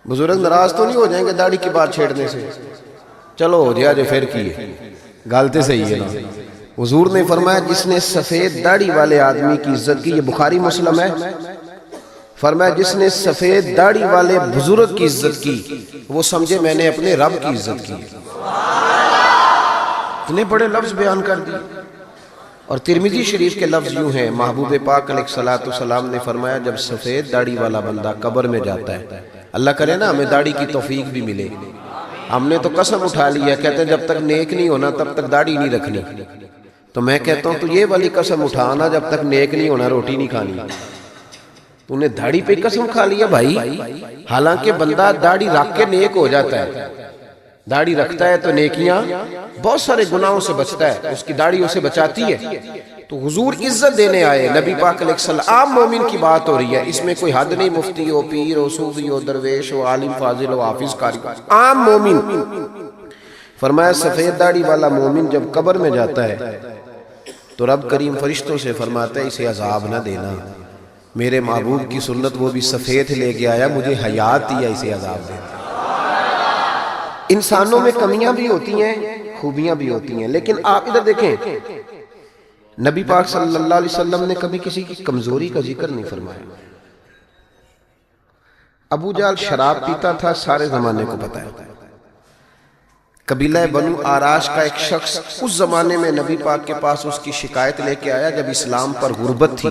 بزرگ ناراض تو نہیں ہو جائیں گے داڑھی کی بات چھیڑنے سے؟ چلو ہو جائے جو پھر کیے، گالتے صحیح ہے نا۔ حضور نے فرمایا جس نے سفید داڑھی والے آدمی کی عزت کی، یہ بخاری مسلم ہے، فرمایا جس نے سفید داڑھی والے بزرگ کی عزت کی وہ سمجھے میں نے اپنے رب کی عزت کی۔ اتنے بڑے لفظ بیان کر دی۔ اور ترمذی شریف کے لفظ یوں ہیں، محبوب پاک علیہ الصلوۃ والسلام نے فرمایا جب سفید داڑھی والا بندہ قبر میں جاتا ہے، اللہ کرے نا ہمیں داڑھی کی توفیق بھی ملے، ہم نے تو قسم اٹھا لی ہے، کہتے ہیں جب تک نیک نہیں ہونا تب تک داڑھی نہیں رکھنی، تو میں کہتا ہوں تو یہ والی قسم اٹھانا جب تک نیک نہیں ہونا روٹی نہیں کھانی۔ تو نے داڑھی پہ قسم کھا لیا بھائی، حالانکہ بندہ داڑھی رکھ کے نیک ہو جاتا ہے، داڑھی رکھتا ہے تو نیکیاں بہت سارے گناہوں سے بچتا ہے، اس کی داڑھی اسے بچاتی ہے۔ تو حضور عزت دینے آئے، نبی پاک علیہ السلام، عام مومن کی بات ہو رہی ہے، اس میں کوئی حد نہیں، مفتی ہو، پیر ہو، صوفی ہو، درویش ہو، عالم فاضل ہو، حافظ قاری، عام مومن۔ فرمایا سفید داڑھی والا مومن جب قبر میں جاتا ہے تو رب کریم فرشتوں سے فرماتا ہے اسے عذاب نہ دینا، میرے محبوب کی سنت وہ بھی سفید لے کے آیا، مجھے حیات دیا، اسے عذاب دینا۔ انسانوں میں کمیاں بھی ہوتی ہیں، خوبیاں بھی ہوتی ہیں، لیکن آپ ادھر دیکھیں نبی پاک صلی اللہ علیہ وسلم نے کبھی کسی کی کمزوری کا ذکر نہیں فرمایا۔ ابو جہل شراب پیتا تھا، سارے زمانے کو پتا ہے۔ قبیلہ بنو آراش کا ایک شخص اس زمانے میں نبی پاک کے پاس اس کی شکایت لے کے آیا جب اسلام پر غربت تھی۔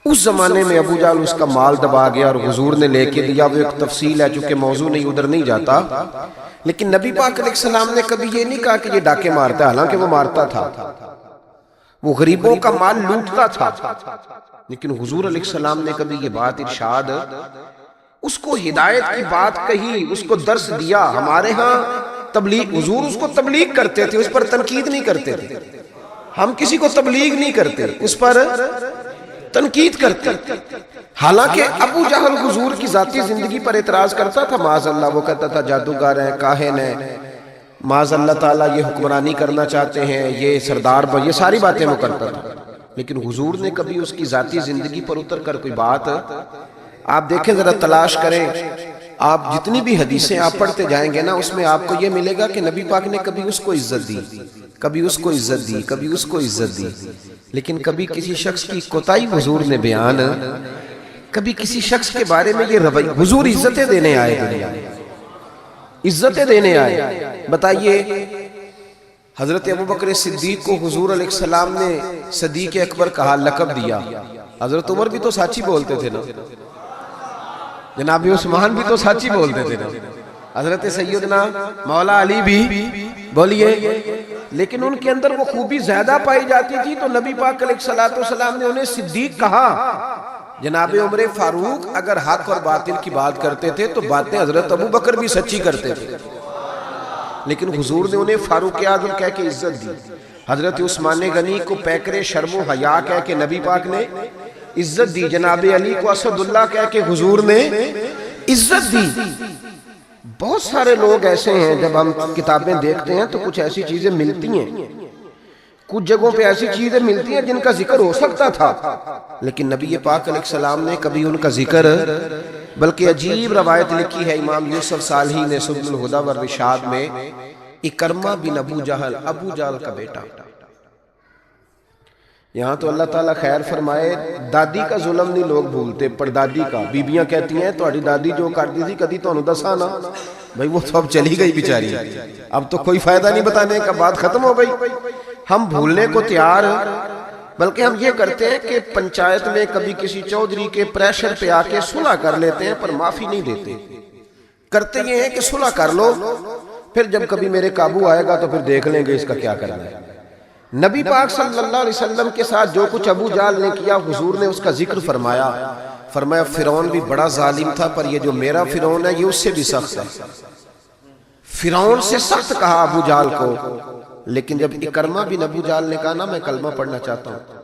اس زمانے میں ابو جہل اس کا مال دبا گیا اور حضور نے لے کے دیا، وہ ایک تفصیل ہے چونکہ موضوع نہیں، ادھر نہیں جاتا، لیکن نبی پاک علیہ السلام نے کبھی یہ نہیں کہا کہ یہ ڈاکے مارتا ہے، حالانکہ وہ مارتا تھا، وہ غریبوں کا مال لوٹتا تھا، لیکن حضور علیہ السلام نے کبھی یہ بات ارشاد، اس کو ہدایت کی بات کہی، اس کو درس دیا۔ ہمارے ہاں تبلیغ، حضور اس کو تبلیغ کرتے تھے، اس پر تنقید نہیں کرتے تھے، ہم کسی کو تبلیغ نہیں کرتے، اس پر تنقید کرتے۔ حالانکہ ابو جہل حضور کی ذاتی زندگی پر اعتراض کرتا تھا، معاذ اللہ، وہ کہتا تھا جادوگر ہیں، کاہن ہیں، معاذ اللہ تعالیٰ یہ حکمرانی کرنا چاہتے ہیں، یہ سردار، یہ ساری باتیں وہ کرتا تھا، لیکن حضور نے کبھی اس کی ذاتی زندگی پر اتر کر کوئی بات، آپ دیکھیں ذرا تلاش کریں، آپ جتنی بھی حدیثیں آپ پڑھتے جائیں گے نا اس میں آپ کو یہ ملے گا کہ نبی پاک نے کبھی اس کو عزت دی، کبھی اس کو عزت دی، کبھی اس کو عزت دی، لیکن کبھی کسی شخص کی کوتاہی حضور نے بیان، کبھی کسی شخص کے بارے میں یہ رویہ، حضور عزتیں دینے آئے، دنیا عزتیں دینے آئے۔ بتائیے حضرت ابوبکر صدیق کو حضور علیہ السلام نے صدیق اکبر کہا، لقب دیا، حضرت عمر بھی تو سچ ہی بولتے تھے نا، جناب عثمان بھی تو سچ ہی بولتے تھے نا، حضرت سیدنا مولا علی بھی بولیے، لیکن ان کے اندر وہ خوبی زیادہ پائی جاتی تھی تو نبی پاک علیہ السلام نے انہیں صدیق کہا۔ جناب عمر فاروق اگر حق اور باطل کی بات کرتے تھے تو باتیں حضرت ابوبکر بھی سچی کرتے تھے، لیکن حضور نے انہیں فاروق اعظم کہہ کے عزت دی، حضرت عثمان غنی کو پیکر شرم و حیا کہہ کے نبی پاک نے عزت دی، جناب علی کو اسد اللہ کہہ کے حضور نے عزت دی۔ بہت سارے لوگ ایسے ہیں، جب ہم کتابیں دیکھتے ہیں تو کچھ ایسی چیزیں ملتی ہیں، کچھ جگہوں پہ ایسی چیزیں ملتی ہیں جن کا ذکر ہو سکتا تھا، لیکن نبی پاک علیہ السلام نے کبھی ان کا ذکر، بلکہ عجیب روایت لکھی ہے امام یوسف صالحی نے سبل الہدی والرشاد میں، اکرمہ بن ابو جہل کا بیٹا۔ یہاں تو اللہ تعالیٰ خیر فرمائے، دادی کا ظلم نہیں لوگ بھولتے، پردادی کا۔ بیبیاں کہتی ہیں تہاڈی دادی جو کرتی تھی کدی تانوں دسا نا، بھائی وہ تو اب چلی گئی بیچاری، اب تو کوئی فائدہ نہیں بتانے کا، بات ختم ہو گئی، ہم بھولنے کو تیار، بلکہ ہم یہ کرتے ہیں کہ پنچایت میں کبھی کسی چودھری کے پریشر پہ آ کے صلح کر لیتے ہیں پر معافی نہیں دیتے، کرتے یہ ہیں کہ صلح کر لو، پھر جب کبھی میرے قابو آئے گا تو پھر دیکھ لیں گے اس کا کیا کرنا ہے۔ نبی پاک صلی اللہ علیہ وسلم کے ساتھ جو کچھ ابو جہل نے کیا حضور نے اس کا ذکر فرمایا، فرمایا فرعون بھی بڑا ظالم تھا پر یہ جو میرا فرعون ہے یہ اس سے بھی سخت ہے۔ فرعون سے سخت کہا ابو جہل کو، لیکن جب اکرمہ بن ابو جہل نے کہا نا میں کلمہ پڑھنا چاہتا ہوں،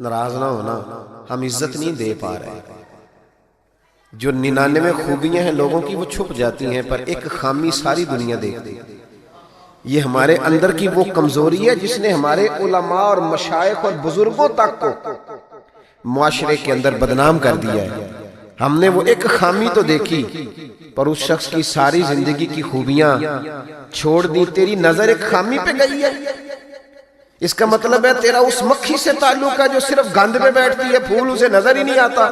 ناراض نہ ہونا، ہم عزت نہیں دے پا رہے، جو 99 خوبیاں ہیں لوگوں کی وہ چھپ جاتی ہیں پر ایک خامی ساری دنیا دیکھتی ہے، یہ ہمارے اندر کی وہ کمزوری ہے جس نے ہمارے علماء اور مشائخ اور بزرگوں تک کو معاشرے کے اندر بدنام کر دیا ہے۔ ہم نے وہ ایک خامی تو دیکھی پر اس شخص کی ساری زندگی کی خوبیاں چھوڑ دی، تیری نظر ایک خامی پہ گئی ہے۔ اس کا مطلب ہے تیرا اس مکھی سے تعلق ہے جو صرف گند پہ بیٹھتی ہے، پھول اسے نظر ہی نہیں آتا۔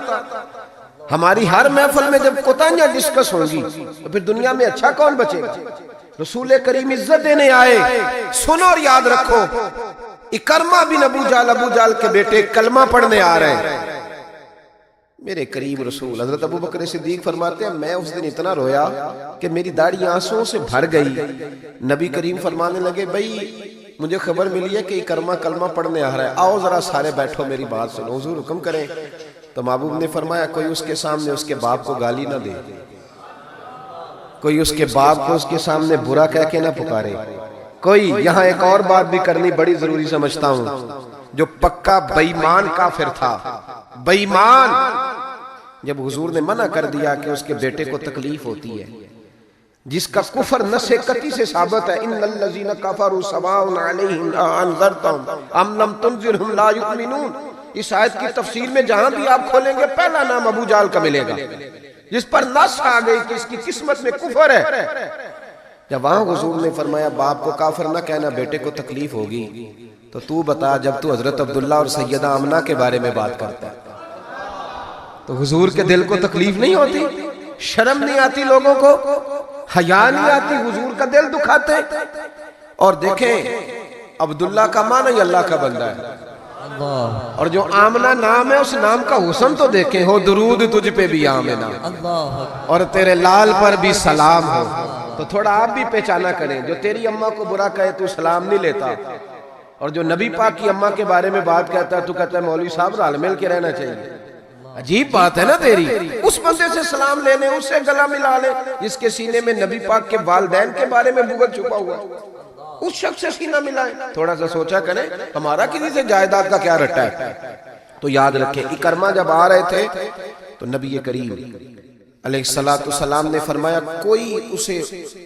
ہماری ہر محفل میں جب کوتاہیاں ڈسکس ہوں گی تو پھر دنیا میں اچھا کون بچے گا؟ رسول کریم عزت دینے آئے، سنو اور یاد رکھو، اکرمہ بن ابو جہل کے بیٹے کلمہ پڑھنے آ رہے ہیں۔ میرے قریب رسول حضرت ابو بکر صدیق فرماتے ہیں میں اس دن اتنا رویا کہ میری داڑھی آنسوں سے بھر گئی۔ نبی کریم فرمانے لگے بھئی مجھے خبر ملی ہے کہ اکرمہ کلمہ پڑھنے آ رہا ہے، آؤ ذرا سارے بیٹھو میری بات سنو، حضور حکم کریں۔ تو محبوب نے فرمایا کوئی اس کے سامنے اس کے باپ کو گالی نہ دے، کوئی اس کے باپ کو اس کے سامنے برا کہہ کے نہ پکارے، کوئی یہاں ایک اور بات بھی کرنی بڑی ضروری سمجھتا ہوں، جو پکا بے ایمان کافر تھا، بے ایمان، جب حضور نے منع کر دیا کہ اس کے بیٹے کو تکلیف ہوتی ہے، جس کا کفر نص قطعی سے ثابت ہے، ان الذین کفروا سواء علیہم انذرتہم ام لم تنذرہم لا یؤمنون، اس آیت کی تفسیر میں جہاں بھی آپ کھولیں گے پہلا نام ابو جہل کا ملے گا، جس پر نص آ گئی کہ اس کی قسمت میں کفر ہے۔ جب وہاں حضور نے فرمایا باپ کو کافر نہ کہنا، بیٹے کو تکلیف ہوگی، تو بتا جب تو حضرت عبداللہ اور سیدہ آمنہ کے بارے میں بات کرتا ہے تو حضور کے دل کو تکلیف نہیں ہوتی؟ شرم نہیں آتی لوگوں کو؟ حیا نہیں آتی؟ حضور کا دل دکھاتے؟ اور دیکھیں عبداللہ کا معنی اللہ کا بندہ ہے، اور جو آمنہ نام ہے اس نام کا حسن تو دیکھیں، ہو درود تجھ پہ بھی آمنہ اور تیرے لال پر بھی سلام ہو، تو تھوڑا آپ بھی پہچانا کریں، جو تیری اماں کو برا کہے تو سلام نہیں لیتا، اور جو نبی پاک کی اماں کے بارے میں بات کہتا ہے تو کہتا ہے مولوی صاحب رال مل کے رہنا چاہیے۔ عجیب بات ہے نا تیری، اس بندے سے سلام لینے، اس سے گلا ملا لے جس کے سینے میں نبی پاک کے والدین کے بارے میں بغض چھپا ہوا، اس شخص سے سینہ ملائے۔ تھوڑا سا سوچا کریں ہمارا کسی سے جائیداد کا کیا رٹا ہے۔ تو یاد رکھیں اکرمہ جب آ رہے تھے تو نبی کریم علیہ السلام نے فرمایا کوئی اسے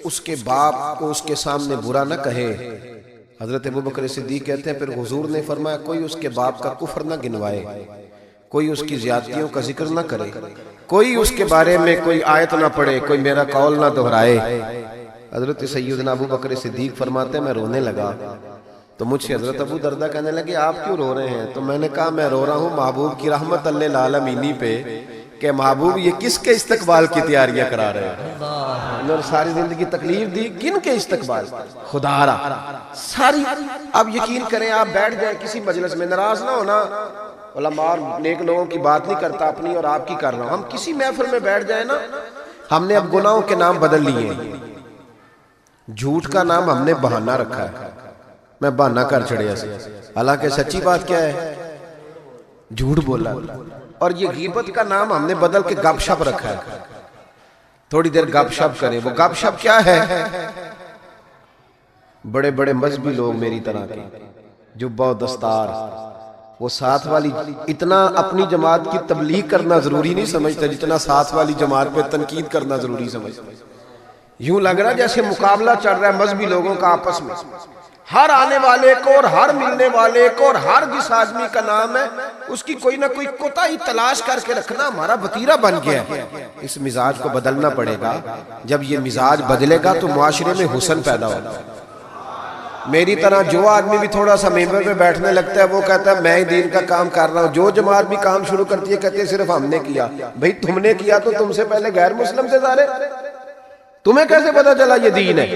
اس کے باپ کو اس کے سامنے برا نہ کہے۔ حضرت ابو بکر صدیق کہتے ہیں پھر حضور نے فرمایا کوئی اس کے باپ کا کفر نہ گنوائے، کوئی اس کی زیادتیوں کا ذکر نہ کرے، کوئی اس کے بارے میں کوئی آیت نہ پڑھے، کوئی میرا قول نہ دہرائے۔ حضرت سیدنا ابو بکر صدیق فرماتے ہیں میں رونے لگا تو مجھ سے حضرت ابو دردہ کہنے لگے آپ کیوں رو رہے ہیں؟ تو میں نے کہا میں رو رہا ہوں محبوب کی رحمت للعالمین پہ کہ محبوب یہ کس کے استقبال کی تیاریاں کرا رہے ہیں، انہوں نے ساری زندگی تکلیف دی، کن کے استقبال؟ خدا را ساری۔ اب یقین کریں آپ بیٹھ جائیں کسی مجلس میں، ناراض نہ ہونا، علماء اور نیک لوگوں کی بات نہیں کرتا، اپنی اور آپ کی کر رہا ہوں، ہم کسی محفل میں بیٹھ جائیں نا، ہم نے اب گناہوں کے نام بدل لیے ہیں، جھوٹ کا نام ہم نے بہانہ رکھا ہے، میں بہانہ کر چڑھیا سے، حالانکہ سچی بات کیا ہے؟ جھوٹ بولا۔ اور یہ غیبت کا نام ہم نے بدل کے گپ شپ رکھا ہے، تھوڑی دیر گپ شپ کریں۔ وہ گپ شپ کیا ہے؟ بڑے بڑے مذہبی لوگ میری طرح کے جبہ و دستار، وہ ساتھ والی اتنا اپنی جماعت کی تبلیغ کرنا ضروری نہیں سمجھتا جتنا ساتھ والی جماعت پہ تنقید کرنا ضروری سمجھتا۔ یوں لگ رہا جیسے مقابلہ چل رہا ہے مذہبی لوگوں کا آپس میں، ہر آنے والے کو اور ہر ملنے والے کو اور ہر جس آدمی کا نام ہے اس کی کوئی نہ کوئی کوتاہی تلاش کر کے رکھنا ہمارا وتیرہ بن گیا ہے۔ اس مزاج کو بدلنا پڑے گا، جب یہ مزاج بدلے گا تو معاشرے میں حسن پیدا ہوگا۔ میری طرح جو آدمی بھی تھوڑا سا ممبر پہ بیٹھنے لگتا ہے وہ کہتا ہے میں ہی دین کا کام کر رہا ہوں، جو جماعت بھی کام شروع کرتی ہے کہتے ہیں صرف ہم نے کیا۔ بھئی تم نے کیا تو تم سے پہلے غیر مسلم تھے سارے، تمہیں کیسے پتا چلا یہ دین ہے؟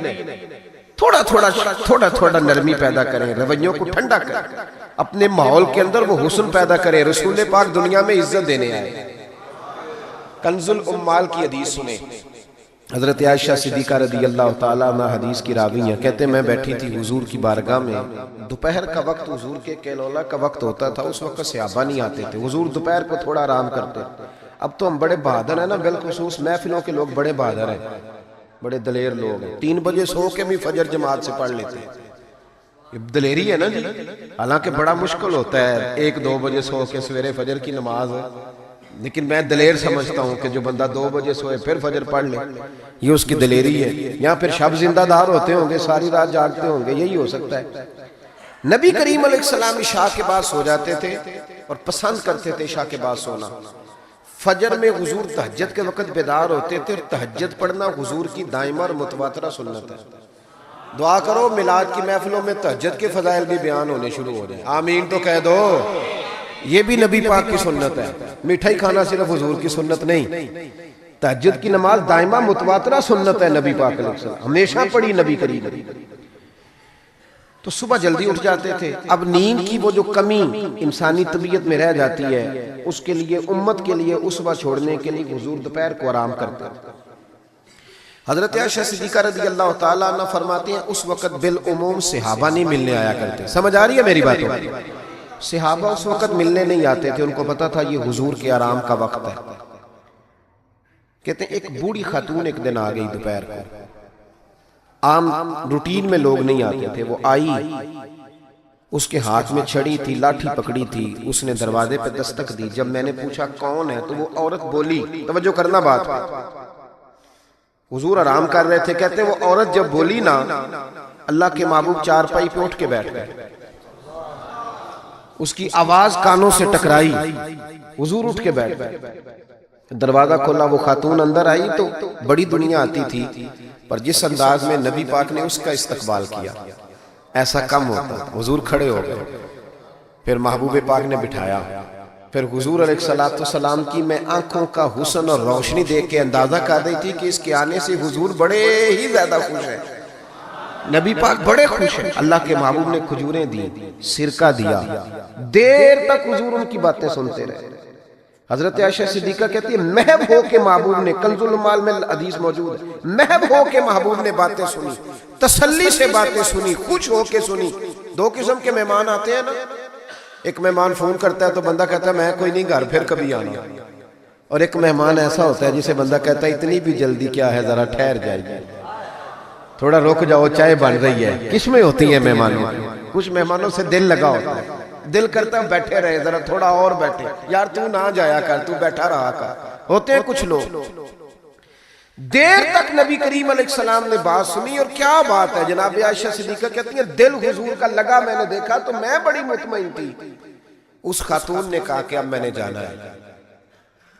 تھوڑا تھوڑا نرمی پیدا کریں، رویوں کو ٹھنڈا کریں، اپنے ماحول کے اندر وہ حسن پیدا کریں۔ رسول پاک دنیا میں عزت دینے آئے۔ کنز الامال کی حدیث سنیں، حضرت عائشہ صدیقہ رضی اللہ تعالیٰ عنہ حدیث کی راوی ہیں، کہتے ہیں میں بیٹھی تھی حضور کی بارگاہ میں، دوپہر کا وقت حضور کے کیلولا کا وقت ہوتا تھا، اس وقت صحابہ نہیں آتے تھے، حضور دوپہر کو تھوڑا آرام کرتے۔ اب تو ہم بڑے بہادر ہیں نا، بالخصوص محفلوں کے لوگ بڑے بہادر ہیں، بڑے دلیر لوگ ہیں، 3 بجے سو کے بھی فجر جماعت سے پڑھ لیتے ہیں، یہ دلیری ہے نا جی۔ حالانکہ بڑا مشکل ہوتا ہے 1-2 بجے سو کے سویرے فجر کی نماز ہے، لیکن میں دلیر سمجھتا ہوں کہ جو بندہ 2 بجے سوئے پھر فجر پڑھ لے، یہ اس کی دلیری ہے۔ یا پھر شب زندہ دار ہوتے ہوں گے، ساری رات جاگتے ہوں گے، یہی ہو سکتا ہے۔ نبی کریم علیہ السلام عشاء کے بعد سو جاتے تھے اور پسند کرتے تھے عشاء کے بعد سونا۔ فجر میں حضور تہجد کے وقت بیدار ہوتے تھے، اور تہجد پڑھنا حضور کی دائمہ اور متواترہ سنت ہے۔ دعا کرو میلاد کی محفلوں میں تہجد کے فضائل بھی بیان ہونے شروع ہو جائیں، آمین تو کہہ دو۔ یہ بھی نبی پاک کی سنت ہے، مٹھائی کھانا صرف حضور کی سنت نہیں، تہجد کی نماز دائمہ متواترہ سنت ہے نبی پاک علیہ السلام، ہمیشہ پڑھی نبی کریم۔ تو صبح جلدی اٹھ جاتے تھے۔ اب نیند کی وہ جو کمی انسانی طبیعت میں رہ جاتی ہے، اس کے لیے امت کے لیے اسوہ چھوڑنے کے لیے حضور دوپہر کو آرام کرتے ہیں۔ حضرت عائشہ صدیقہ رضی اللہ تعالیٰ عنہ فرماتی ہیں اس وقت بالعموم صحابہ نہیں ملنے آیا کرتے۔ سمجھ آ رہی ہے میری باتوں؟ صحابہ اس وقت ملنے نہیں آتے تھے، ان کو پتا تھا یہ حضور کے آرام کا وقت ہے۔ کہتے ہیں ایک بوڑھی خاتون ایک دن آ گئی دوپہر کو، عام روٹین میں لوگ نہیں آتے تھے، وہ آئی، اس کے ہاتھ میں چھڑی تھی، لاٹھی پکڑی تھی، اس نے دروازے پہ دستک دی۔ جب میں نے پوچھا کون ہے تو وہ عورت بولی، توجہ کرنا بات، حضور آرام کر رہے تھے، کہتے ہیں وہ عورت جب بولی نا، اللہ کے محبوب چارپائی پہ اٹھ کے بیٹھ گئے، اس کی آواز کانوں سے ٹکرائی، حضور اٹھ کے بیٹھ گئے۔ دروازہ کھولا، وہ خاتون اندر آئی تو بڑی دنیا آتی تھی، پر جس انداز میں نبی پاک نے اس کا استقبال کیا ایسا کم ہوتا۔ حضور کھڑے ہو گئے، پھر محبوب پاک نے بٹھایا، پھر حضور علیہ السلام کی میں آنکھوں کا حسن اور روشنی دیکھ کے اندازہ کر رہی تھی کہ اس کے آنے سے حضور بڑے ہی زیادہ خوش ہیں، نبی پاک بڑے خوش ہیں۔ اللہ کے محبوب نے کھجوریں دی، سرکہ دیا، دیر تک حضور ان کی باتیں سنتے رہے۔ حضرت عائشہ صدیقہ کہتی ہے محب ہو کے محبوب نے، کنز المال میں حدیث موجود ہے، محب ہو کے محبوب نے باتیں سنی، تسلی سے باتیں سنی، خوش ہو کے سنی۔ دو قسم کے مہمان آتے ہیں نا، ایک مہمان فون کرتا ہے تو بندہ کہتا ہے میں کوئی نہیں گھر، پھر کبھی آنا، اور ایک مہمان ایسا ہوتا ہے جسے بندہ کہتا ہے اتنی بھی جلدی کیا ہے، ذرا ٹھہر جائیے، تھوڑا رک جاؤ، چائے بن رہی ہے۔ قسمیں ہوتی ہیں مہمانوں، کچھ مہمانوں سے دل لگا ہوتا ہے، دل کرتا ہے بیٹھے رہے، ذرا تھوڑا اور بیٹھے، یار تو نہ جایا کر، تو بیٹھا رہا کر۔ ہوتے ہیں کچھ لوگ، دیر تک نبی کریم علیہ السلام نے بات سنی، اور کیا بات ہے، جناب عائشہ صدیقہ کہتی ہیں دل حضور کا لگا، میں نے دیکھا تو میں بڑی مطمئن تھی۔ اس خاتون نے کہا کہ اب میں نے جانا ہے،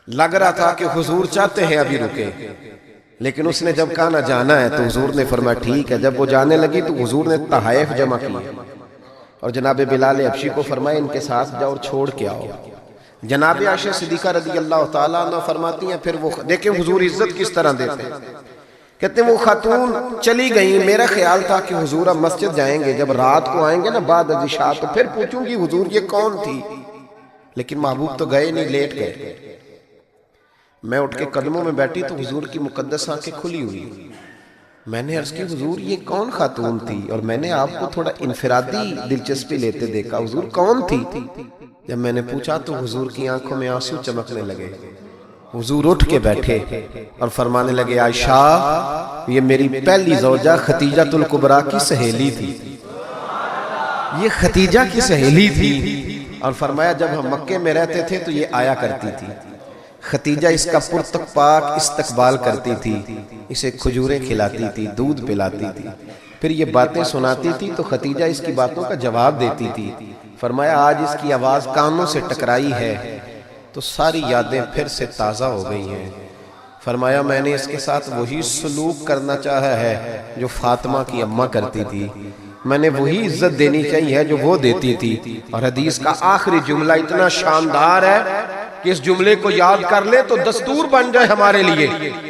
لگ رہا تھا کہ حضور چاہتے ہیں ابھی رکے، لیکن اس نے جب کہا نہ جانا ہے تو حضور نے فرمایا ٹھیک ہے۔ جب وہ جانے لگی تو حضور نے تحائف جمع کیے، اور جناب بلال حبشی کو فرمایا ان کے ساتھ جاؤ اور چھوڑ کے آؤ۔ جناب عائشہ صدیقہ رضی اللہ تعالیٰ عنہ فرماتی ہیں پھر وہ دیکھیں حضور عزت کس طرح دیتے ہیں، کہتے ہیں وہ خاتون چلی گئیں، میرا خیال تھا کہ حضور اب مسجد جائیں گے، جب رات کو آئیں گے نا بعد از عشاء تو پھر پوچھوں گی حضور یہ کون تھی، لیکن محبوب تو گئے نہیں، لیٹ گئے۔ میں اٹھ کے قدموں میں بیٹھی تو حضور کی مقدس آنکھیں کھلی ہوئی، میں نے عرض کی حضور یہ کون خاتون تھی، اور میں نے آپ کو تھوڑا انفرادی دلچسپی لیتے دیکھا، حضور کون تھی؟ جب میں نے پوچھا تو حضور کی آنکھوں میں آنسو چمکنے لگے، حضور اٹھ کے بیٹھے اور فرمانے لگے عائشہ یہ میری پہلی زوجہ خدیجہ الکبریٰ کی سہیلی تھی، یہ خدیجہ کی سہیلی تھی، اور فرمایا جب ہم مکے میں رہتے تھے تو یہ آیا کرتی تھی، خدیجہ اس کا پرتک پاک استقبال کرتی تھی، اسے کھجوریں کھلاتی تھی، دودھ پلاتی تھی، پھر یہ باتیں سناتی تھی تو خدیجہ اس کی باتوں کا جواب دیتی تھی۔ فرمایا آج اس کی آواز کانوں سے ٹکرائی ہے تو ساری یادیں پھر سے تازہ ہو گئی ہیں۔ فرمایا میں نے اس کے ساتھ وہی سلوک کرنا چاہا ہے جو فاطمہ کی اماں کرتی تھی، میں نے وہی عزت دینی چاہیے جو وہ دیتی تھی۔ اور حدیث کا آخری جملہ اتنا شاندار ہے کہ اس جملے کو یاد کر لے تو دستور بن جائے ہمارے لیے۔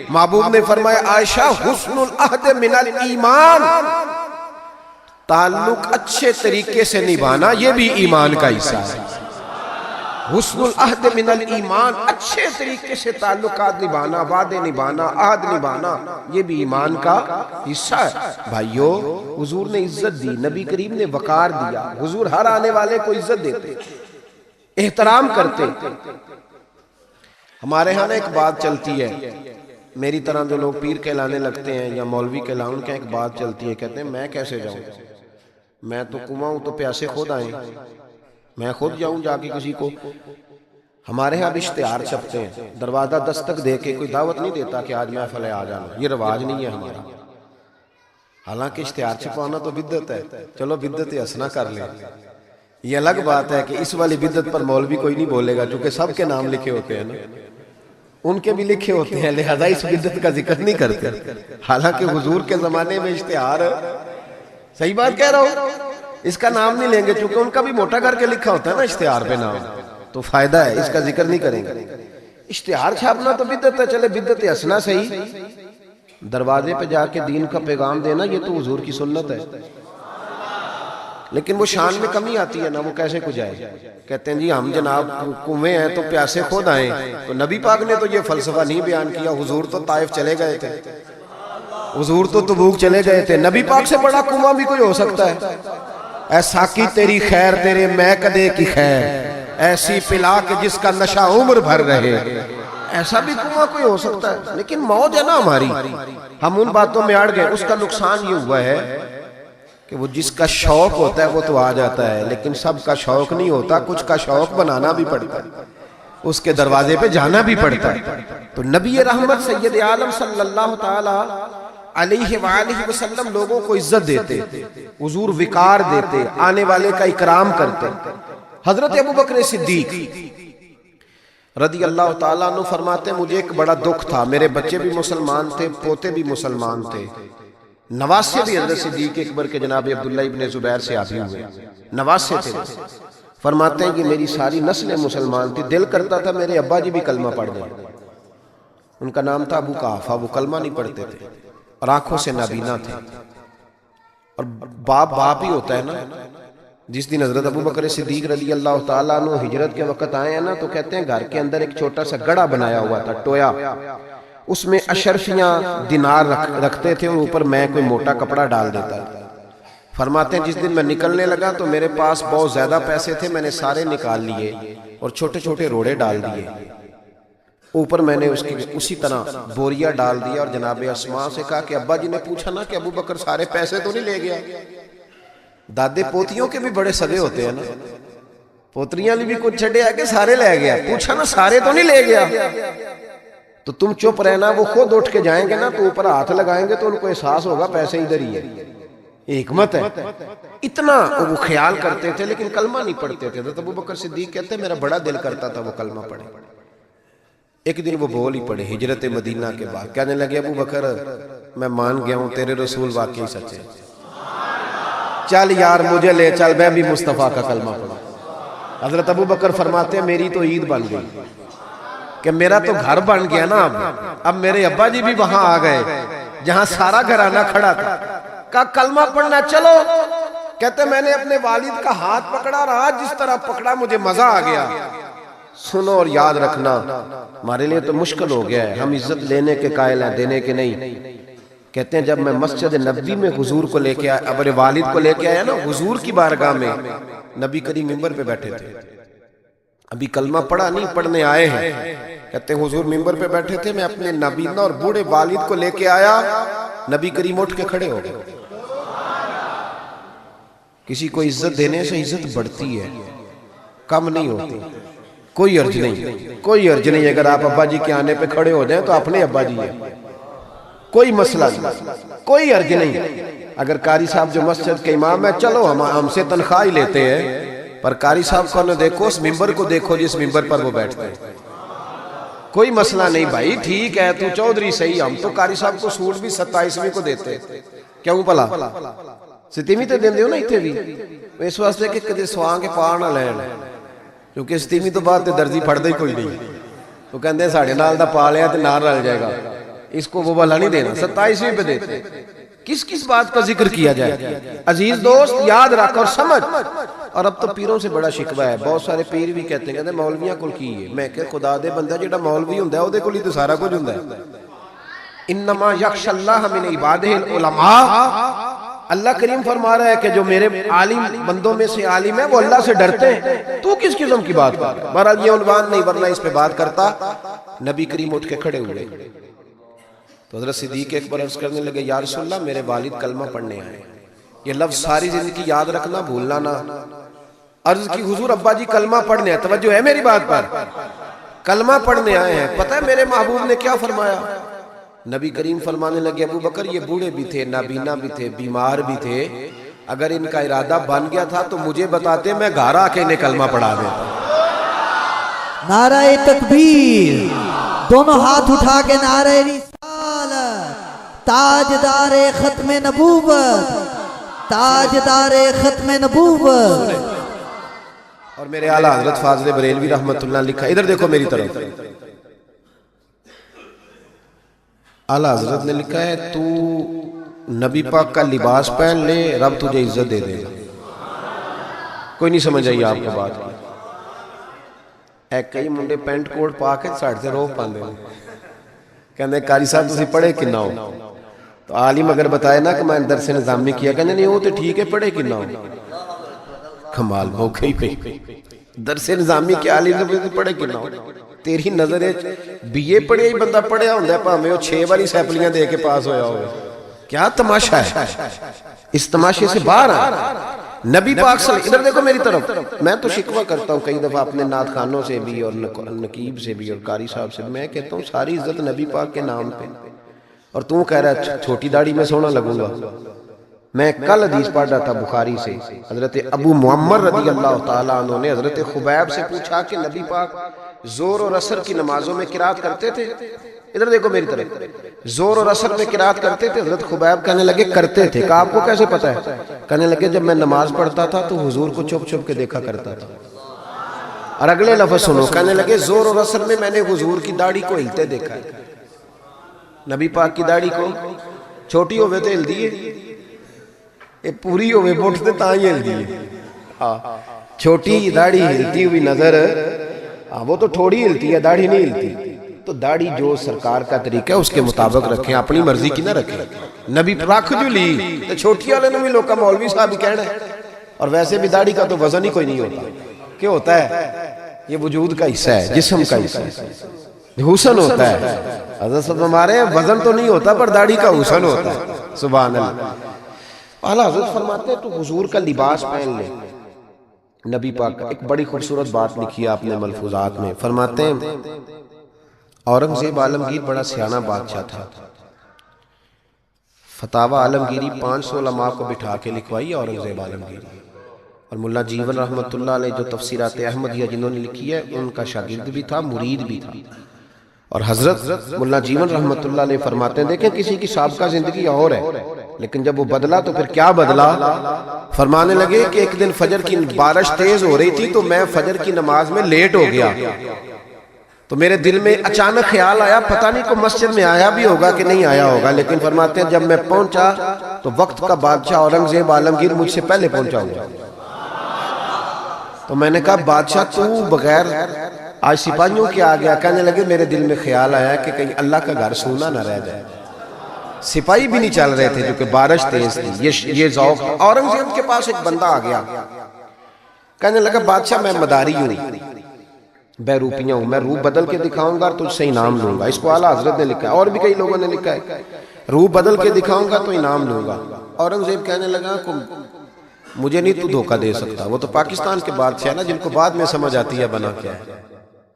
محبوب نے فرمایا عائشہ حسن العہد من الایمان، تعلق اچھے طریقے سے نبھانا یہ بھی ایمان کا حصہ ہے۔ حسن العہد من الایمان، اچھے طریقے سے تعلقات نبھانا، وعدے نبھانا، عہد نبھانا یہ بھی ایمان کا حصہ ہے۔ بھائیو حضور نے عزت دی، نبی کریم نے وقار دیا، حضور ہر آنے والے کو عزت دیتے، احترام کرتے۔ ہمارے ہاں ایک بات چلتی ہے، میری طرح جو لوگ پیر کہلانے لگتے ہیں یا مولوی کہلانے، ان کا ایک بات چلتی ہے، کہتے ہیں میں کیسے جاؤں، میں تو کنواں ہوں تو پیاسے خود آئیں، میں خود جاؤں جا کے کسی کو۔ ہمارے ہاں بھی اشتہار چھپتے ہیں، دروازہ دستک دے کے کوئی دعوت نہیں دیتا کہ آج محفل ہے آ جانا، یہ رواج نہیں ہے ہمارا۔ حالانکہ اشتہار چھپانا تو بدعت ہے، چلو بدعت حسنہ کر لیں، یہ الگ بات ہے کہ اس والی بدعت پر مولوی کوئی نہیں بولے گا چونکہ سب کے نام لکھے ہوتے ہیں نا۔ ان کے بھی لکھے ہوتے ہیں، لہذا اس بدعت کا ذکر نہیں کرتے، حالانکہ حضور کے زمانے میں اشتہار، صحیح بات کہہ رہا ہوں، اس کا نام نہیں لیں گے چونکہ ان کا بھی موٹا کر کے لکھا ہوتا ہے نا اشتہار پہ نام، تو فائدہ ہے، اس کا ذکر نہیں کریں گے۔ اشتہار چھاپنا تو بدعت ہے، چلے بدعت ہسنا صحیح، دروازے پہ جا کے دین کا پیغام دینا یہ تو حضور کی سنت ہے، لیکن وہ شان میں کمی آتی ہے نا، وہ کیسے کو جائے؟ کہتے ہیں جی ہم جناب کنویں ہیں تو پیاسے خود آئیں، تو نبی پاک نے تو یہ فلسفہ نہیں بیان کیا، حضور تو طائف چلے گئے تھے، حضور تو تبوک چلے گئے تھے، نبی پاک سے بڑا کنواں بھی کوئی ہو سکتا ہے؟ اے ساقی تیری خیر تیرے میں کدے کی خیر، ایسی پلا کہ جس کا نشہ عمر بھر رہے، ایسا بھی کنواں کوئی ہو سکتا ہے؟ لیکن موج ہے نا ہماری، ہم ان باتوں میں اڑ گئے۔ اس کا نقصان یہ ہوا ہے کہ وہ جس کا شوق ہوتا ہے وہ تو آ جاتا ہے، لیکن سب کا شوق نہیں ہوتا، کچھ کا شوق بنانا بھی پڑتا ہے، اس کے دروازے پہ جانا بھی پڑتا ہے۔ تو نبی رحمت سید عالم صلی اللہ تعالی علیہ وآلہ وسلم لوگوں کو عزت دیتے، حضور وقار دیتے، آنے والے کا اکرام کرتے۔ حضرت ابوبکر صدیق رضی اللہ تعالیٰ عنہ فرماتے ہیں مجھے ایک بڑا دکھ تھا، میرے بچے بھی مسلمان تھے، پوتے بھی مسلمان تھے، نواسے بھی حضرت صدیق اکبر کے جناب عبداللہ ابن زبیر سے آبی ہوئے، نواسے تھے۔ فرماتے ہیں کہ میری ساری نسل مسلمان تھی، دل کرتا تھا میرے ابا جی بھی کلمہ پڑھ دیں۔ ان کا نام تھا ابو قحافہ، وہ کلمہ نہیں پڑھتے تھے اور آنکھوں سے نابینا تھے، اور باپ ہی ہوتا ہے نا۔ جس دن حضرت ابوبکر صدیق رضی اللہ تعالیٰ عنہ ہجرت کے وقت آئے ہیں نا، تو کہتے ہیں گھر کے اندر ایک چھوٹا سا گڑا بنایا ہوا تھا، ٹویا، اس میں اشرفیاں دینار رکھتے تھے اور اوپر میں کوئی موٹا کپڑا ڈال دیتا تھا۔ فرماتے ہیں جس دن میں نکلنے لگا تو میرے پاس بہت زیادہ پیسے تھے، میں نے سارے نکال لیے اور چھوٹے چھوٹے روڑے ڈال دیے، اوپر میں نے اسی طرح بوریا ڈال دیا، اور جناب اسماء سے کہا کہ ابا جی نے پوچھا نا کہ ابوبکر سارے پیسے تو نہیں لے گیا؟ دادے پوتیوں کے بھی بڑے سگے ہوتے ہیں نا، پوتریاں بھی کچھ چھڑے آ کے سارے لے گیا، پوچھا نا سارے تو نہیں لے گیا؟ تو تم چپ رہنا، وہ خود اٹھ کے جائیں گے نا تو اوپر ہاتھ لگائیں گے تو ان کو احساس ہوگا پیسے ادھر ہی ہے۔ حکمت ہے، اتنا وہ خیال کرتے تھے لیکن کلمہ نہیں پڑھتے تھے۔ حضرت ابوبکر صدیق کہتے ہیں میرا بڑا دل کرتا تھا وہ کلمہ پڑھے۔ ایک دن وہ بول ہی پڑے ہجرت مدینہ کے بعد، کہنے لگے ابوبکر میں مان گیا ہوں تیرے رسول واقعی سچے، چل یار مجھے لے چل میں بھی مصطفیٰ کا کلمہ پڑھا۔ حضرت ابوبکر فرماتے ہیں میری تو عید بن گئی کہ میرا تو گھر بن گیا نا، اب میرے ابا جی بھی وہاں آ گئے جہاں سارا گھرانہ کھڑا تھا، کہا کلمہ پڑھنا چلو۔ کہتے میں نے اپنے والد کا ہاتھ پکڑا رہا، جس طرح پکڑا مجھے مزہ آ گیا۔ سنو اور یاد رکھنا ہمارے لیے تو مشکل ہو گیا ہے، ہم عزت لینے کے قائل ہیں، دینے کے نہیں۔ کہتے ہیں جب میں مسجد نبوی میں حضور کو لے کے آیا، اپنے والد کو لے کے آیا نا حضور کی بارگاہ میں، نبی کریم منبر پہ بیٹھے تھے، ابھی کلمہ پڑھا نہیں، پڑھنے آئے ہیں۔ کہتے ہیں حضور منبر پہ بیٹھے تھے، میں اپنے نابینا اور بوڑھے والد کو لے کے آیا، نبی کریم اٹھ کے کھڑے ہو گئے۔ کسی کو عزت دینے سے عزت بڑھتی ہے، کم نہیں ہوتی۔ کوئی عرض نہیں، کوئی عرض نہیں، اگر آپ ابا جی کے آنے پہ کھڑے ہو جائیں تو اپنے ابا جی ہیں، کوئی مسئلہ نہیں، کوئی عرض نہیں۔ اگر قاری صاحب جو مسجد کے امام ہے، چلو ہم سے تنخواہ ہی لیتے ہیں، پر قاری صاحب کو نہ دیکھو، اس منبر کو دیکھو جس منبر پر وہ بیٹھتے ہیں۔ کوئی مسئلہ نہیں بھائی، ٹھیک ہے تو چودھری صحیح، ہم تو قاری صاحب کو سوٹ بھی 27ویں کو دیتے، کیوں پلا 27ویں تے دیندے ہو نا اتنے بھی، اس واسطے کہ کدے سواں کے پار نہ لین، کیونکہ 27ویں تو بعد تے درزی پھڑدا ہی کوئی نہیں، تو کہندے ہیں ساڑھے نال دا پا لیا تے نال رل جائے گا، اس کو وہ والا نہیں دینا، 27ویں پہ دیتے۔ کس کس بات کا ذکر کیا جائے؟ عزیز دوست یاد رکھ اور سمجھ۔ اور اب تو پیروں سے بڑا شکوہ ہے، بہت سارے پیر بھی کہتے ہیں مولویاں کل کی ہے، میں کہ خدا دے بندہ جڑا مولوی ہوندا ہے او دے کول ہی تو سارا کچھ ہوندا ہے۔ انما یخشى اللہ من عبادہ العلماء، اللہ کریم فرما رہا ہے کہ جو میرے عالم بندوں میں سے عالم ہے وہ اللہ سے ڈرتے ہیں۔ تو کس قسم کی بات کر؟ بہرحال یہ عنوان نہیں، ورنہ اس پہ بات کرتا۔ نبی کریم اٹھ کے کھڑے ہوئے تو حضرت صدیق اکبر عرض کرنے لگے یا رسول اللہ میرے والد کلمہ پڑھنے آئے۔ یہ لفظ ساری زندگی یاد رکھنا، بھولنا نہ۔ عرض کی حضور ابا جی کلمہ پڑھنے آئے، توجہ ہے میری بات پر، کلمہ پڑھنے آئے ہیں۔ پتہ ہے میرے محبوب نے کیا فرمایا؟ نبی کریم فرمانے لگے ابوبکر یہ بوڑھے بھی تھے، نابینا بھی تھے، بیمار بھی تھے، اگر ان کا ارادہ بن گیا تھا تو مجھے بتاتے، میں گھر آ کے انہیں کلمہ پڑھا دیتا۔ نعرہ تکبیر، دونوں ہاتھ اٹھا کے نعرہ رسالت، تاجدار ختم نبوت، تاجدار ختم نبوت۔ اور میرے اعلیٰ حضرت فاضل بریلوی رحمت اللہ لکھا، ادھر دیکھو میری طرف، اعلیٰ حضرت نے لکھا ہے تو نبی پاک کا لباس پہن لے، رب تجھے عزت دے دے گا۔ کوئی نہیں سمجھ آئی آپ کو بات کی؟ ایک کئی منڈے پینٹ کوٹ پا کے ساڑھ سے روح پاندے ہیں، کہنے قاری صاحب تسی پڑھے کنہ ہو؟ تو عالم اگر بتائے نا کہ میں درس نظامی کیا، کہنے نہیں وہ تو ٹھیک ہے، پڑھے کنہ ہو؟ کمال ہو گئی پہ درس نظامی کے عالم سے پڑھے کنہ ہو؟ تیری نظر ہے بی اے پڑھے ہی بندہ پڑھیا ہوندہ ہے، پاہمیں وہ 6 باری سیپلیاں دے کے پاس ہویا ہوئے۔ کیا تماشا ہے؟ اس تماشے سے باہر آ نبی پاک صلی اللہ علیہ وسلم، ادھر دیکھو میری طرف، میں تو شکوہ کرتا ہوں کئی دفعہ اپنے نعت خانوں سے بھی اور نقیب سے بھی اور قاری صاحب سے، میں کہتا ہوں ساری عزت نبی پاک کے نام پہ، اور تم کہہ رہا ہے چھوٹی داڑھی میں سونا لگوں گا۔ میں کل حدیث پڑھ رہا تھا بخاری سے، حضرت ابو معمر رضی اللہ تعالیٰ عنہ نے حضرت خبیب سے پوچھا کہ نبی پاک زور اور عصر کی نمازوں میں قرات کرتے تھے؟ ادھر دیکھو میری طرف، زور اور عصر میں قرات کرتے تھے؟ حضرت خبیب کہنے لگے کرتے تھے۔ کہا آپ کو کیسے پتا ہے؟ کہنے لگے جب میں نماز پڑھتا تھا تو حضور کو چھپ چھپ کے دیکھا کرتا تھا۔ اور اگلے لفظ سنو، کہنے لگے زور اور عصر میں میں نے حضور کی داڑھی کو ہلتے دیکھا ہے۔ نبی پاک کی داڑھی کو چھوٹی ہوئے تو ہل دیئے، پوری ہوئے بوٹھتے تاں ہی ہل دیئے۔ چھوٹی داڑھی ہلتی ہوئی نظر، وہ تو تھوڑی ہلتی ہے، داڑھی نہیں ہلتی۔ تو داڑھی جو سرکار کا طریقہ ہے اس کے مطابق رکھیں، اپنی مرضی کی نہ رکھیں۔ نبی رکھ جو لی تو چھوٹی والے نے بھی لوگ کا مولوی صاحب ہی کہنا ہے، اور ویسے بھی داڑھی کا تو وزن ہی کوئی نہیں ہوتا۔ کیا ہوتا ہے؟ یہ وجود کا حصہ ہے، جسم کا حصہ ہے، حسن ہوتا ہے۔ حضرت صاحب ہمارے وزن تو نہیں ہوتا پر داڑھی کا حسن ہوتا ہے۔ سبحان اللہ۔ اعلیٰ حضرت فرماتے ہیں تو حضور کا لباس پہن لے۔ نبی پاک ایک بڑی خوبصورت بات لکھی ہے آپ نے ملفوظات میں، فرماتے ہیں اورنگزیب عالمگیر بڑا سیانہ بادشاہ تھا، فتاوی عالمگیری 500 علماء کو بٹھا کے لکھوائی اورنگزیب عالمگیری، اور ملا جیون رحمت اللہ علیہ جو تفسیرات احمدیہ جنہوں نے لکھی ہے ان کا شاگرد بھی تھا، مرید بھی تھا۔ اور حضرت ملا جیون رحمت اللہ علیہ فرماتے ہیں دیکھیں کسی کی سابقہ زندگی اور ہے، لیکن جب وہ بدلا تو پھر کیا بدلا؟ فرمانے لگے کہ ایک دن فجر کی بارش تیز ہو رہی تھی تو میں فجر کی نماز میں لیٹ ہو گیا، تو میرے دل میں اچانک خیال آیا پتہ نہیں کو مسجد میں آیا بھی ہوگا کہ نہیں آیا ہوگا، لیکن فرماتے ہیں جب میں پہنچا تو وقت کا بادشاہ اورنگزیب عالمگیر مجھ سے پہلے پہنچا ہوا، تو میں نے کہا بادشاہ تو بغیر آج سپاہیوں کے آ گیا؟ کہنے لگے میرے دل میں خیال آیا کہ کہیں اللہ کا گھر سونا نہ رہ جائے۔ سپاہی بھی نہیں چل رہے تھے کیونکہ بارش تیز تھی، یہ ذوق۔ اورنگزیب کے پاس ایک بندہ آ گیا، کہنے لگا بادشاہ میں مداری ہوں، بے روپیاں ہوں، میں روپ بدل کے دکھاؤں گا تو تجھ سے انعام لوں گا۔ اس کو اعلیٰ حضرت نے لکھا ہے اور بھی کئی لوگوں نے لکھا ہے، روپ بدل کے دکھاؤں گا تو انعام لوں گا۔ اورنگزیب کہنے لگا مجھے نہیں تو دھوکہ دے سکتا، وہ تو پاکستان کے بادشاہ نا جن کو بعد میں سمجھ آتی ہے بنا کیا ہے،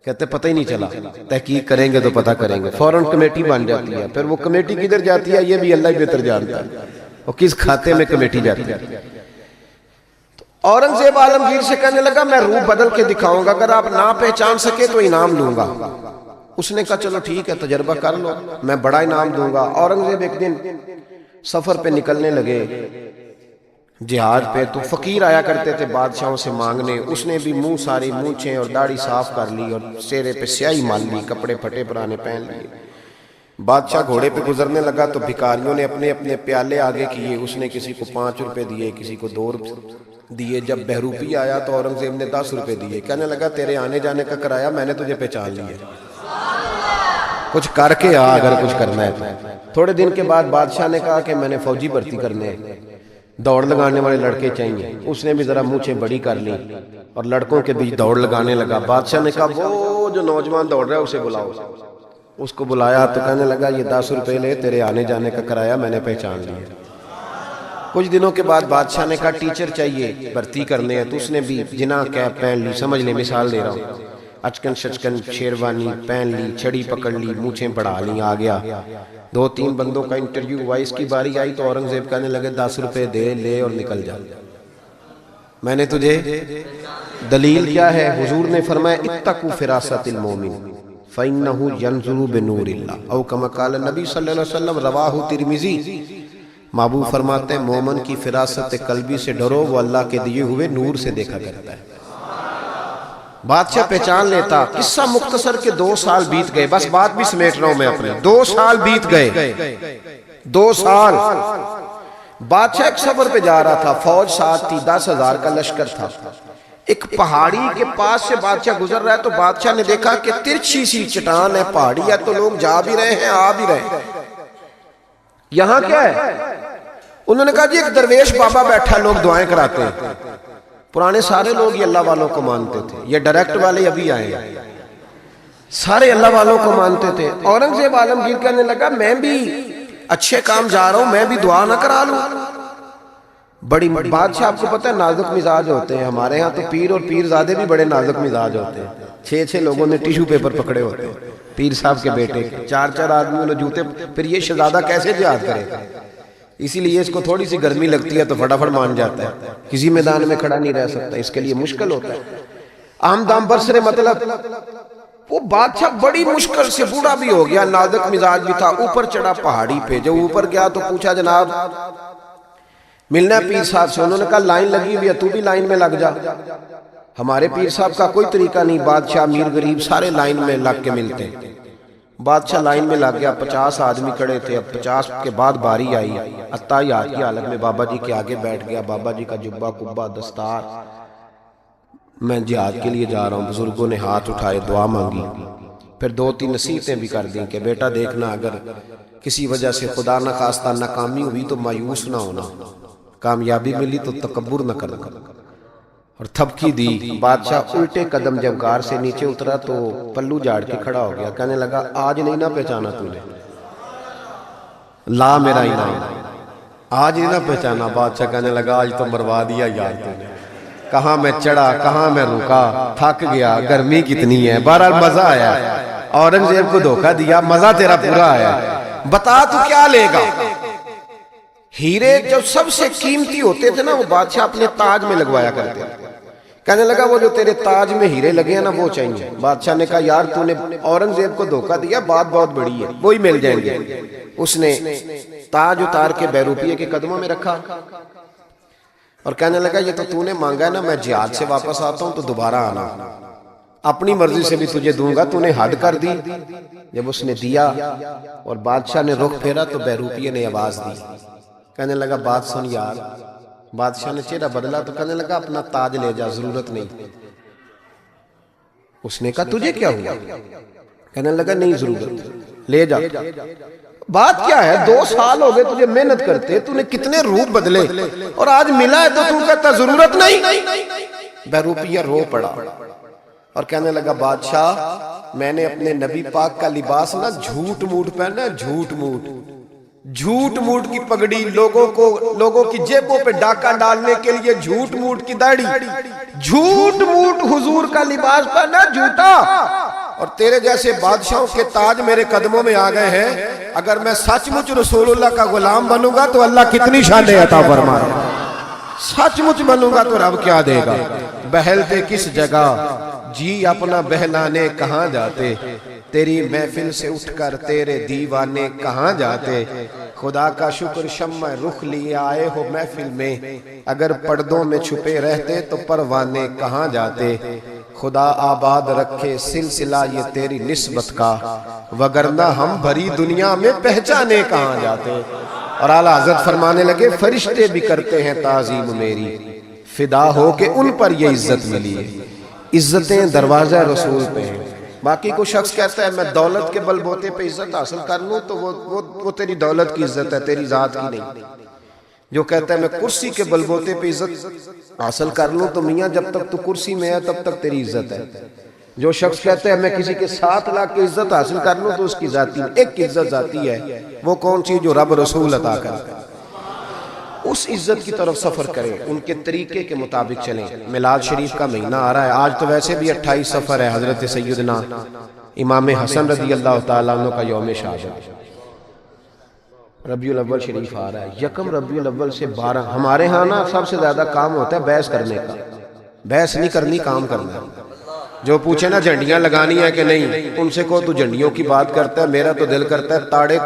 کہتے پتہ ہی نہیں چلا، تحقیق کریں گے تو پتہ کریں گے، فوراً کمیٹی بن جاتی ہے، پھر وہ کمیٹی کدھر جاتی ہے یہ بھی اللہ ہی بہتر جانتا ہے، وہ کس کھاتے میں کمیٹی جاتی ہے۔ اورنگزیب عالمگیر سے کہنے لگا میں روپ بدل کے دکھاؤں گا، اگر آپ نہ پہچان سکے تو انعام لوں گا۔ اس نے کہا چلو ٹھیک ہے تجربہ کر لو، میں بڑا انعام دوں گا۔ اورنگزیب ایک دن سفر پہ نکلنے لگے جہاد پہ، تو فقیر آیا کرتے تھے بادشاہوں سے مانگنے، اس نے بھی منہ ساری مونچھیں اور داڑھی صاف کر لی اور چہرے پہ سیاہی مال لی، کپڑے پھٹے پرانے پہن لیے۔ بادشاہ گھوڑے پہ گزرنے لگا تو بھکاریوں نے اپنے اپنے پیالے آگے کیے، اس نے کسی کو 5 روپے دیے، کسی کو 2 روپے دیے۔ جب بہروپی آیا تو اورنگزیب نے 10 روپے دیے، کہنے لگا تیرے آنے جانے کا کرایہ میں نے تجھے پہچان لیا، کچھ کر کے آ اگر کچھ کرنا ہے تو۔ تھوڑے دن کے بعد بادشاہ نے کہا کہ میں نے فوجی بھرتی کرنے ہیں، دوڑ لگانے والے لڑکے چاہیے۔ اس نے بھی ذرا مونچھیں بڑی کر لی اور لڑکوں کے بیچ دوڑ لگانے لگا۔ بادشاہ نے کہا وہ جو نوجوان دوڑ رہا ہے اسے بلاؤ۔ اس کو بلایا تو کہنے لگا یہ 10 روپے لے، تیرے آنے جانے کا کرایہ میں نے پہچان لیا۔ کچھ دنوں کے بعد بادشاہ نے کہا ٹیچر چاہیے بھرتی کرنے ہیں، تو اس نے بھی جناح کیپ پہن لی، سمجھ لے مثال دے رہا ہوں، اچکن شچکن شیروانی پہن لی، چھڑی پکڑ لی، مونچھیں بڑھا لی، آ گیا۔ 2-3 بندوں کا انٹرویو ہوا، اس کی باری آئی تو اورنگزیب کہنے لگے 10 روپے دے لے اور نکل جا، میں نے تجھے دلیل کیا ہے؟ حضور نے فرمایا اتقوا فراست المومن، فَإِنَّهُ يَنْظُرُ بِنُورِ اللَّهِ او کما قال نبی صلی اللہ علیہ وسلم، رواہ ترمذی۔ محبوب فرماتے ہیں مومن کی فراست قلبی سے ڈرو، وہ اللہ کے دیے ہوئے نور سے دیکھا کرتا ہے۔ بادشاہ پہچان لیتا۔ قصہ مختصر کے 2 سال بیت گئے، بس بات بھی سمیٹ رہا ہوں میں اپنے۔ 2 سال بیت گئے، 2 سال۔ بادشاہ ایک سفر پہ جا رہا تھا، فوج ساتھ تھی، 10,000 کا لشکر تھا۔ ایک پہاڑی کے پاس سے بادشاہ گزر رہا ہے تو بادشاہ نے دیکھا کہ ترچھی سی چٹان ہے، پہاڑی ہے، تو لوگ جا بھی رہے ہیں آ بھی رہے ہیں۔ یہاں کیا ہے؟ انہوں نے کہا جی ایک درویش بابا بیٹھا، لوگ دعائیں کراتے ہیں۔ پرانے سارے لوگ یہ اللہ والوں کو مانتے تھے، یہ ڈائریکٹ والے ابھی آئے ہیں، سارے اللہ والوں کو مانتے تھے۔ اورنگزیب عالمگیر کہنے لگا میں بھی اچھے کام جا رہا ہوں، میں بھی دعا نہ کرا لوں۔ بڑی بادشاہ آپ کو پتہ ہے نازک مزاج ہوتے ہیں، ہمارے ہاں تو پیر اور پیرزادے بھی بڑے نازک مزاج ہوتے ہیں۔ 6 لوگوں نے ٹیشو پیپر پکڑے ہوتے ہیں پیر صاحب کے بیٹے کے، 4 آدمیوں نے جوتے، پھر یہ شہزادہ کیسے جہاد کرے گا؟ اسی لیے اس کو تھوڑی سی گرمی لگتی ہے تو فٹافٹ مان جاتا ہے، کسی میدان میں کھڑا نہیں رہ سکتا، اس کے لیے مشکل ہوتا ہے۔ عام دام برسرے مطلب وہ بادشاہ بڑی مشکل سے، بوڑھا بھی ہو گیا، نازک مزاج بھی تھا، اوپر چڑھا پہاڑی پہ۔ جب اوپر گیا تو پوچھا جناب ملنا ہے پیر صاحب سے؟ انہوں نے کہا لائن لگی ہوئی ہے، تو بھی لائن میں لگ جا۔ ہمارے پیر صاحب کا کوئی طریقہ نہیں، بادشاہ امیر غریب سارے لائن میں لگ کے ملتے ہیں۔ بادشاہ لائن میں لگ گیا، 50 آدمی کھڑے تھے۔ اب 50 کے بعد باری آئی، اتحیات کی حالت میں بابا جی کے آگے بیٹھ گیا۔ بابا جی کا جبہ کبہ دستار، میں جہاد کے لیے جا رہا ہوں۔ بزرگوں نے ہاتھ اٹھائے، دعا مانگی، پھر 2-3 نصیحتیں بھی کر دیں کہ بیٹا دیکھنا اگر کسی وجہ سے خدا نہ خواستہ ناکامی ہوئی تو مایوس نہ ہونا، کامیابی ملی تو تکبر نہ کرنا، اور تھپکی دی۔ بادشاہ الٹے قدم جب غار سے نیچے اترا تو پلو جھاڑ کے کھڑا ہو گیا، کہنے لگا آج نہیں نہ پہچانا تو نے، لا میرا انعام، آج نہیں نہ پہچانا۔ بادشاہ کہنے لگا آج تو مروا دیا یار تو نے، کہاں میں چڑھا کہاں میں رکا، تھک گیا، گرمی کتنی ہے۔ بہرحال مزہ آیا، اورنگزیب کو دھوکہ دیا، مزہ تیرا پورا آیا، بتا تو کیا لے گا؟ ہیرے جب سب سے قیمتی ہوتے تھے نا، وہ بادشاہ اپنے تاج میں لگوایا کرتے تھے۔ کہنے لگا وہ جو تیرے تاج میں ہیرے لگے ہیں نا وہ چاہیے۔ بادشاہ نے کہا یار تو نے اورنگزیب کو دھوکہ دیا، بات بہت بڑی ہے، وہی مل جائیں گے۔ اس نے تاج اتار کے بیروپیے کے قدموں میں رکھا اور کہنے لگا یہ تو نے مانگا ہے نا، میں جہاد سے واپس آتا ہوں تو دوبارہ آنا، اپنی مرضی سے بھی تجھے دوں گا، تو نے حد کر دی۔ جب اس نے دیا اور بادشاہ نے رخ پھیرا تو بیروپیے نے آواز دی، کہنے لگا بات سن یار۔ بادشاہ نے چہرہ بدلا تو کہنے لگا اپنا تاج لے جا، ضرورت نہیں۔ اس نے کہا تجھے کیا ہوا؟ کہنے لگا نہیں ضرورت، لے جا۔ بات کیا ہے، 2 سال ہو گئے تجھے محنت کرتے، تو نے کتنے روپ بدلے، اور آج ملا ہے تو تو کہتا ضرورت نہیں۔ بیروپیہ رو پڑا اور کہنے لگا بادشاہ میں نے اپنے نبی پاک کا لباس نہ جھوٹ موٹ پہنا، جھوٹ موٹ کی پگڑی، لوگوں کی جیبوں پہ ڈاکہ ڈالنے کے لیے جھوٹ موٹ کی داڑھی، جھوٹ موٹ حضور کا لباس پہنا، جھوٹا۔ اور تیرے جیسے بادشاہوں کے تاج میرے قدموں میں آ گئے ہیں، اگر میں سچ مچ رسول اللہ کا غلام بنوں گا تو اللہ کتنی شانیں عطا فرمائے، سچ مچ بنوں گا تو رب کیا دے گا۔ بہلتے کس جگہ جی اپنا بہلانے کہاں جاتے، تیری محفل سے اٹھ کر تیرے دیوانے کہاں جاتے۔ خدا کا شکر شمع رخ لیے آئے ہو محفل میں، اگر پردوں میں چھپے رہتے تو پروانے کہاں جاتے۔ خدا آباد رکھے سلسلہ یہ تیری نسبت کا، وگرنہ ہم بھری دنیا میں پہچانے کہاں جاتے۔ اور اعلیٰ حضرت فرمانے لگے فرشتے بھی کرتے ہیں تعظیم میری، فدا ہو کہ ان پر یہ عزت ملی ہے۔ عزتیں دروازہ رسول پہ ہیں۔ باقی کوئی شخص کہتا ہے میں دولت کے بل بوتے پہ عزت حاصل کر لوں تو وہ تیری دولت کی عزت ہے، تیری ذات کی نہیں۔ جو کہتا ہے میں کرسی کے بل بوتے پہ عزت حاصل کر لوں تو میاں جب تک تو کرسی میں ہے تب تک تیری عزت ہے۔ جو شخص کہتا ہے میں کسی کے 7 لاکھ کی عزت حاصل کر لوں تو اس کی ذاتی ایک عزت ذاتی ہے، وہ کون سی جو رب رسول عطا کرتا ہے۔ اس عزت کی طرف سفر کریں، ان کے طریقے کے مطابق چلیں۔ میلاد شریف کا مہینہ آ رہا ہے، آج تو ویسے بھی 28 سفر ہے، حضرت سیدنا امام حسن رضی اللہ تعالیٰ عنہ کا یوم شہادت، ربیع الاول شریف آ رہا ہے۔ 1 ربیع الاول سے 12، ہمارے ہاں نا سب سے زیادہ کام ہوتا ہے بحث کرنے کا، بحث نہیں کرنی، کام کرنا ہے۔ جو پوچھے نا جھنڈیاں لگانی ہے کہ نہیں، ان سے کہو تو جھنڈیوں کی بات کرتا ہے، میرا تو دل کرتا ہے تاڑے